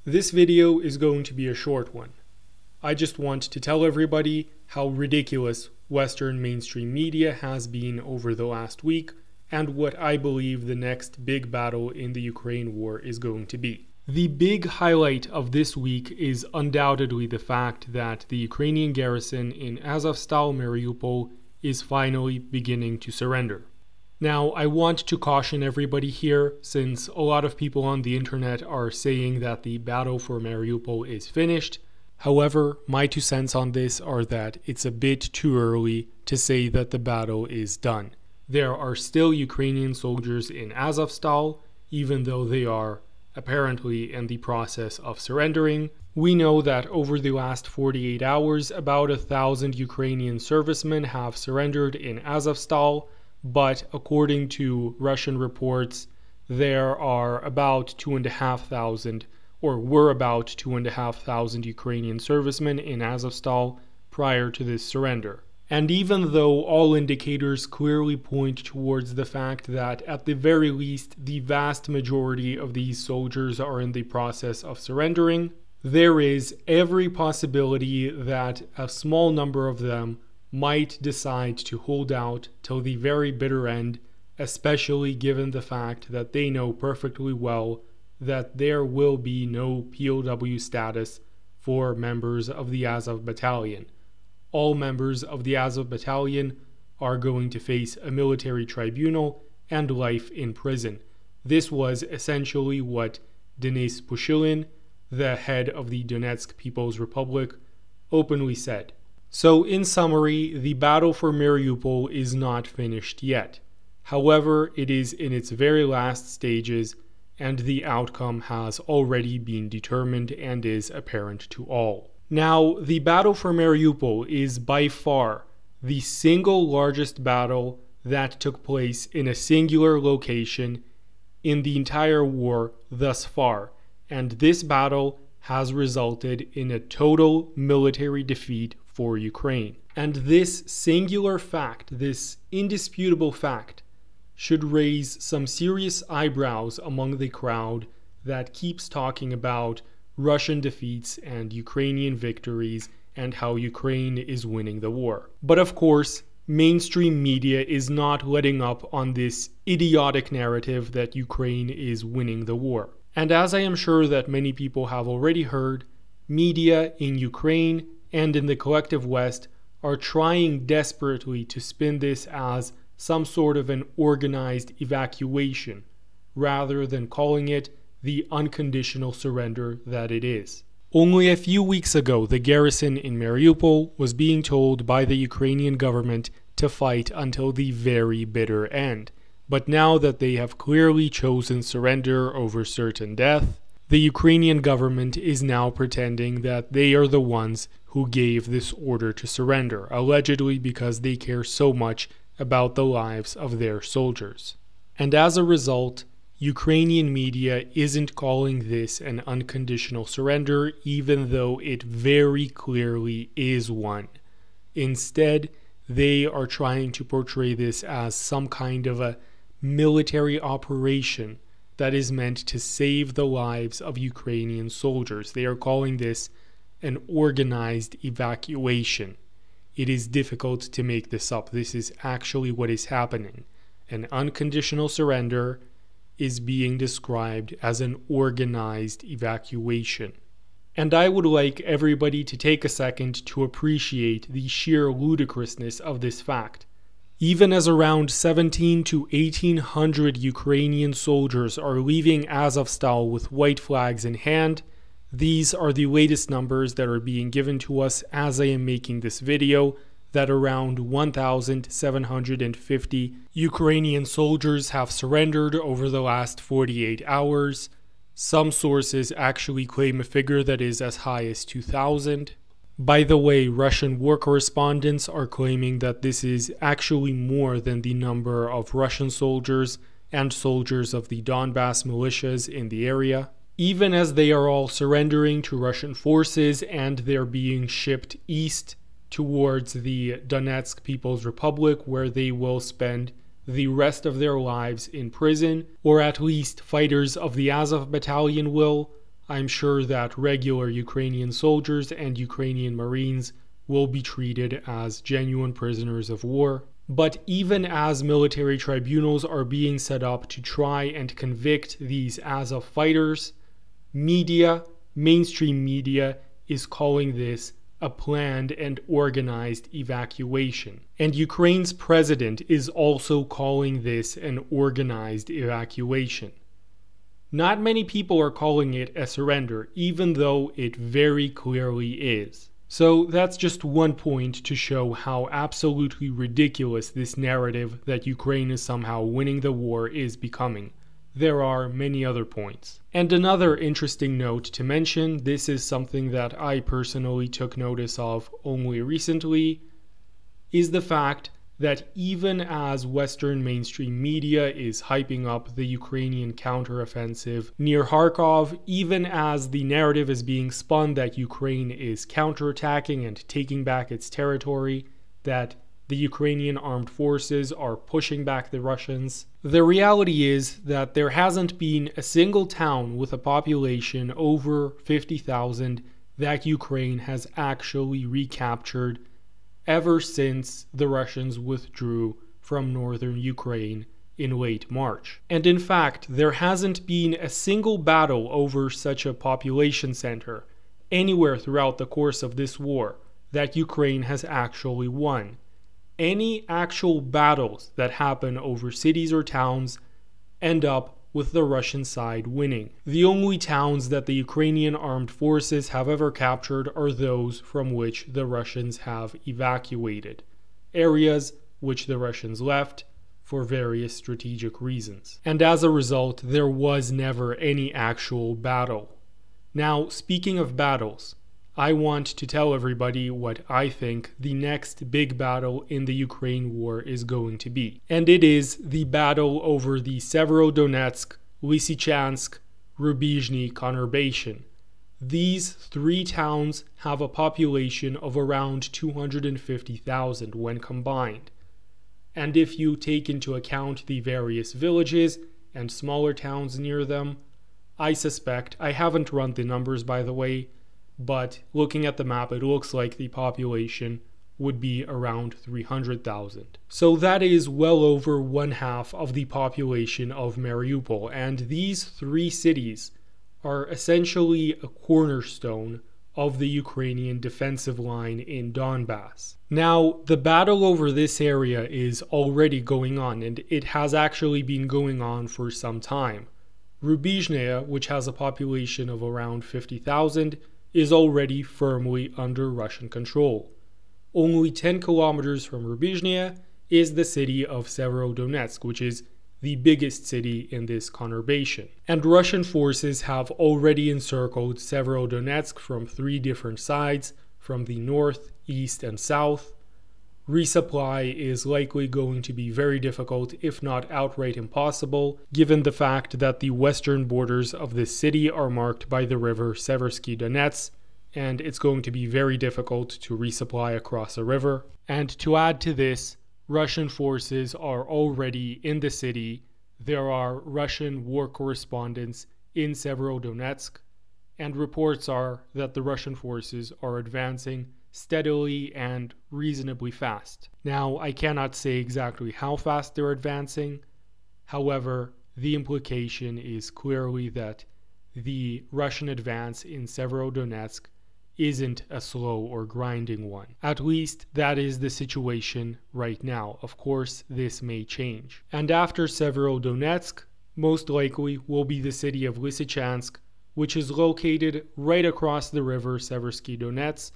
This video is going to be a short one. I just want to tell everybody how ridiculous Western mainstream media has been over the last week and what I believe the next big battle in the Ukraine war is going to be. The big highlight of this week is undoubtedly the fact that the Ukrainian garrison in Azovstal, Mariupol, is finally beginning to surrender. Now, I want to caution everybody here, since a lot of people on the internet are saying that the battle for Mariupol is finished. However, my 2 cents on this are that it's a bit too early to say that the battle is done. There are still Ukrainian soldiers in Azovstal, even though they are apparently in the process of surrendering. We know that over the last 48 hours, about 1,000 Ukrainian servicemen have surrendered in Azovstal, but according to Russian reports, there are about 2,500 or were about 2,500 Ukrainian servicemen in Azovstal prior to this surrender. And even though all indicators clearly point towards the fact that at the very least the vast majority of these soldiers are in the process of surrendering, there is every possibility that a small number of them might decide to hold out till the very bitter end, especially given the fact that they know perfectly well that there will be no POW status for members of the Azov battalion. All members of the Azov battalion are going to face a military tribunal and life in prison. This was essentially what Denis Pushilin, the head of the Donetsk People's Republic, openly said. So in summary, the battle for Mariupol is not finished yet. However, it is in its very last stages, and the outcome has already been determined and is apparent to all. Now, the battle for Mariupol is by far the single largest battle that took place in a singular location in the entire war thus far, and this battle has resulted in a total military defeat for Ukraine. And this singular fact, this indisputable fact, should raise some serious eyebrows among the crowd that keeps talking about Russian defeats and Ukrainian victories and how Ukraine is winning the war. But of course, mainstream media is not letting up on this idiotic narrative that Ukraine is winning the war. And as I am sure that many people have already heard, media in Ukraine and in the collective West are trying desperately to spin this as some sort of an organized evacuation, rather than calling it the unconditional surrender that it is. Only a few weeks ago, the garrison in Mariupol was being told by the Ukrainian government to fight until the very bitter end. But now that they have clearly chosen surrender over certain death, the Ukrainian government is now pretending that they are the ones who gave this order to surrender, allegedly because they care so much about the lives of their soldiers. And as a result, Ukrainian media isn't calling this an unconditional surrender, even though it very clearly is one. Instead, they are trying to portray this as some kind of a military operation that is meant to save the lives of Ukrainian soldiers. They are calling this an organized evacuation. It is difficult to make this up. This is actually what is happening. An unconditional surrender is being described as an organized evacuation. And I would like everybody to take a second to appreciate the sheer ludicrousness of this fact. Even as around 1,700 to 1,800 Ukrainian soldiers are leaving Azovstal with white flags in hand, these are the latest numbers that are being given to us as I am making this video, that around 1,750 Ukrainian soldiers have surrendered over the last 48 hours. Some sources actually claim a figure that is as high as 2,000. By the way, Russian war correspondents are claiming that this is actually more than the number of Russian soldiers and soldiers of the Donbass militias in the area. Even as they are all surrendering to Russian forces and they're being shipped east towards the Donetsk People's Republic, where they will spend the rest of their lives in prison, or at least fighters of the Azov battalion will, I'm sure that regular Ukrainian soldiers and Ukrainian Marines will be treated as genuine prisoners of war. But even as military tribunals are being set up to try and convict these Azov fighters, mainstream media, is calling this a planned and organized evacuation. And Ukraine's president is also calling this an organized evacuation. Not many people are calling it a surrender, even though it very clearly is. So that's just one point to show how absolutely ridiculous this narrative that Ukraine is somehow winning the war is becoming. There are many other points. And another interesting note to mention, this is something that I personally took notice of only recently, is the fact that even as Western mainstream media is hyping up the Ukrainian counteroffensive near Kharkov, even as the narrative is being spun that Ukraine is counterattacking and taking back its territory, that the Ukrainian armed forces are pushing back the Russians, the reality is that there hasn't been a single town with a population over 50,000 that Ukraine has actually recaptured ever since the Russians withdrew from northern Ukraine in late March. And in fact, there hasn't been a single battle over such a population center anywhere throughout the course of this war that Ukraine has actually won. Any actual battles that happen over cities or towns end up with the Russian side winning. The only towns that the Ukrainian armed forces have ever captured are those from which the Russians have evacuated, areas which the Russians left for various strategic reasons. And as a result, there was never any actual battle. Now, speaking of battles, I want to tell everybody what I think the next big battle in the Ukraine war is going to be. And it is the battle over the Severodonetsk, Lysychansk, Rubizhny conurbation. These three towns have a population of around 250,000 when combined. And if you take into account the various villages and smaller towns near them, I suspect, I haven't run the numbers by the way, but looking at the map, it looks like the population would be around 300,000. So that is well over 1/2 of the population of Mariupol, and these three cities are essentially a cornerstone of the Ukrainian defensive line in Donbass. Now, the battle over this area is already going on, and it has actually been going on for some time. Rubizhny, which has a population of around 50,000, is already firmly under Russian control. Only 10 kilometers from Rubizhny is the city of Severodonetsk, which is the biggest city in this conurbation. And Russian forces have already encircled Severodonetsk from 3 different sides, from the north, east, and south. Resupply is likely going to be very difficult, if not outright impossible, given the fact that the western borders of this city are marked by the river Seversky Donets, and it's going to be very difficult to resupply across a river. And to add to this, Russian forces are already in the city. There are Russian war correspondents in Severodonetsk, and reports are that the Russian forces are advancing steadily and reasonably fast. Now, I cannot say exactly how fast they're advancing. However, the implication is clearly that the Russian advance in Severodonetsk isn't a slow or grinding one. At least that is the situation right now. Of course, this may change. And after Severodonetsk, most likely will be the city of Lysychansk, which is located right across the river Seversky Donets,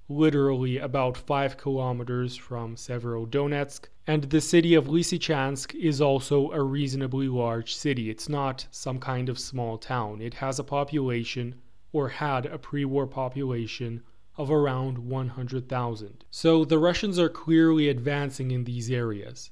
literally about 5 kilometers from Severodonetsk, and the city of Lysychansk is also a reasonably large city. It's not some kind of small town. It has a population, or had a pre-war population, of around 100,000. So the Russians are clearly advancing in these areas.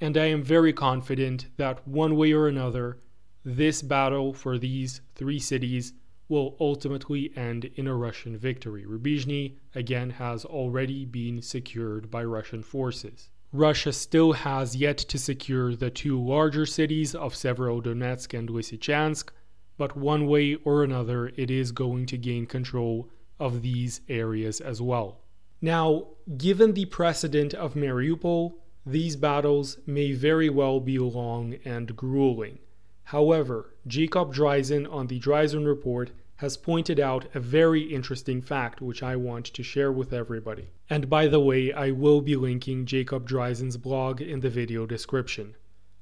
And I am very confident that one way or another, this battle for these 3 cities will ultimately end in a Russian victory. Rubizhny, again, has already been secured by Russian forces. Russia still has yet to secure the 2 larger cities of Severodonetsk and Lysychansk, but one way or another it is going to gain control of these areas as well. Now, given the precedent of Mariupol, these battles may very well be long and grueling. However, Jacob Dreisen on the Dreisen Report has pointed out a very interesting fact which I want to share with everybody. And by the way, I will be linking Jacob Dreisen's blog in the video description.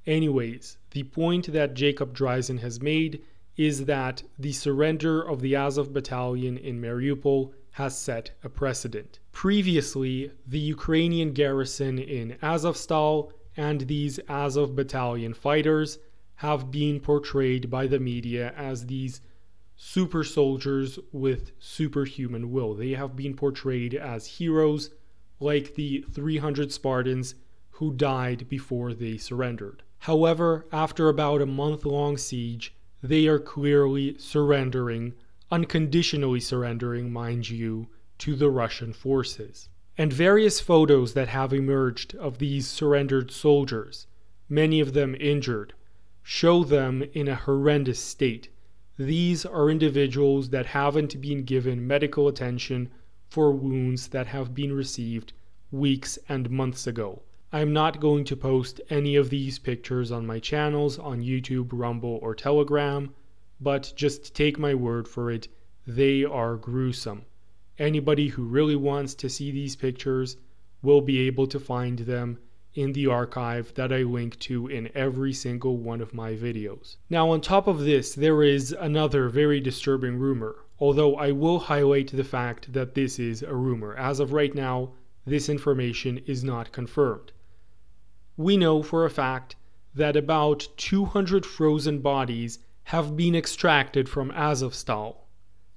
Anyways, the point that Jacob Dreisen has made is that the surrender of the Azov battalion in Mariupol has set a precedent. Previously, the Ukrainian garrison in Azovstal and these Azov battalion fighters have been portrayed by the media as these super soldiers with superhuman will. They have been portrayed as heroes, like the 300 Spartans who died before they surrendered. However, after about a month-long siege, they are clearly surrendering, unconditionally surrendering, mind you, to the Russian forces. And various photos that have emerged of these surrendered soldiers, many of them injured, show them in a horrendous state. These are individuals that haven't been given medical attention for wounds that have been received weeks and months ago. I'm not going to post any of these pictures on my channels on YouTube, Rumble, or Telegram, but just take my word for it, they are gruesome. Anybody who really wants to see these pictures will be able to find them in the archive that I link to in every single one of my videos. Now, on top of this, there is another very disturbing rumor, although I will highlight the fact that this is a rumor. As of right now, this information is not confirmed. We know for a fact that about 200 frozen bodies have been extracted from Azovstal.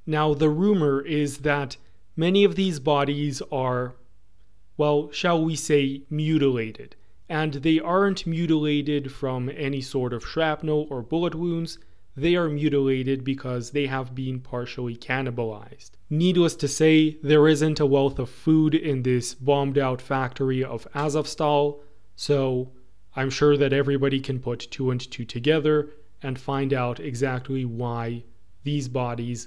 Now, the rumor is that many of these bodies are, well, shall we say, mutilated. And they aren't mutilated from any sort of shrapnel or bullet wounds. They are mutilated because they have been partially cannibalized. Needless to say, there isn't a wealth of food in this bombed out factory of Azovstal, so I'm sure that everybody can put two and two together and find out exactly why these bodies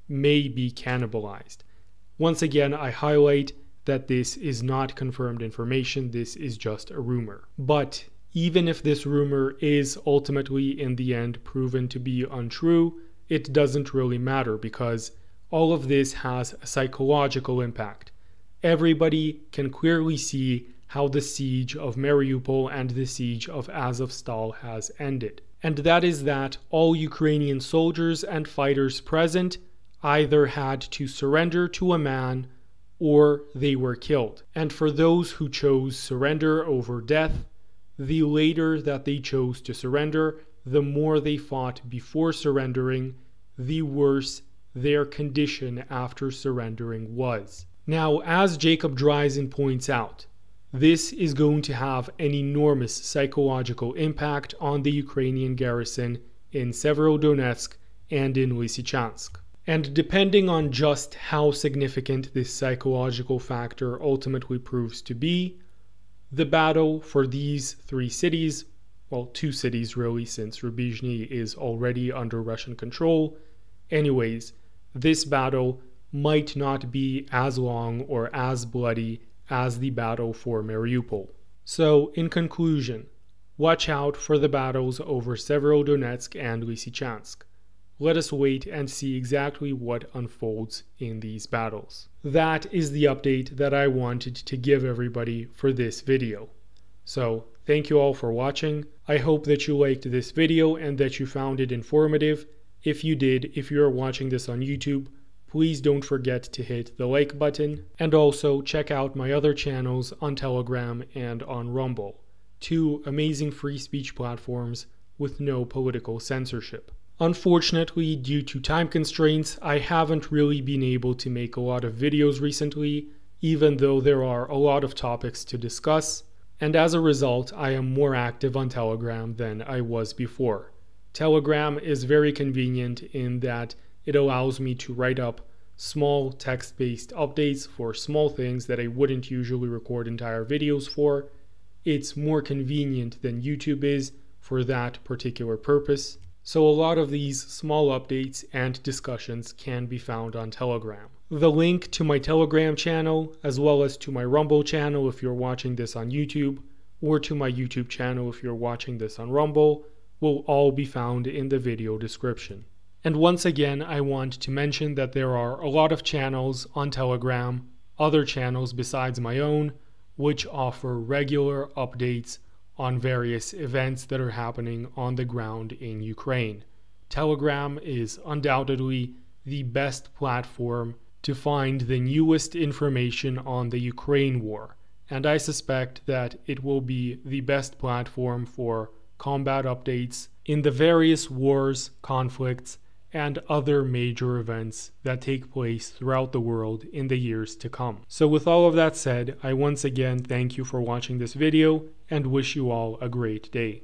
may be cannibalized. Once again, I highlight that this is not confirmed information, this is just a rumor. But even if this rumor is ultimately in the end proven to be untrue, it doesn't really matter because all of this has a psychological impact. Everybody can clearly see how the siege of Mariupol and the siege of Azovstal has ended. And that is that all Ukrainian soldiers and fighters present either had to surrender to a man or they were killed. And for those who chose surrender over death, the later that they chose to surrender, the more they fought before surrendering, the worse their condition after surrendering was. Now, as Jacob Dreisen points out, this is going to have an enormous psychological impact on the Ukrainian garrison in Severodonetsk and in Lysychansk. And depending on just how significant this psychological factor ultimately proves to be, the battle for these three cities, well, two cities really, since Rubizhny is already under Russian control. Anyways, this battle might not be as long or as bloody as the battle for Mariupol. So, in conclusion, watch out for the battles over Severodonetsk and Lysychansk. Let us wait and see exactly what unfolds in these battles. That is the update that I wanted to give everybody for this video. So, thank you all for watching. I hope that you liked this video and that you found it informative. If you did, if you are watching this on YouTube, please don't forget to hit the like button, and also check out my other channels on Telegram and on Rumble, two amazing free speech platforms with no political censorship. Unfortunately, due to time constraints, I haven't really been able to make a lot of videos recently, even though there are a lot of topics to discuss, and as a result, I am more active on Telegram than I was before. Telegram is very convenient in that it allows me to write up small text-based updates for small things that I wouldn't usually record entire videos for. It's more convenient than YouTube is for that particular purpose. So a lot of these small updates and discussions can be found on Telegram. The link to my Telegram channel, as well as to my Rumble channel if you're watching this on YouTube, or to my YouTube channel if you're watching this on Rumble, will all be found in the video description. And once again, I want to mention that there are a lot of channels on Telegram, other channels besides my own, which offer regular updates on various events that are happening on the ground in Ukraine. Telegram is undoubtedly the best platform to find the newest information on the Ukraine war, and I suspect that it will be the best platform for combat updates in the various wars, conflicts, and other major events that take place throughout the world in the years to come. So with all of that said, I once again thank you for watching this video and wish you all a great day.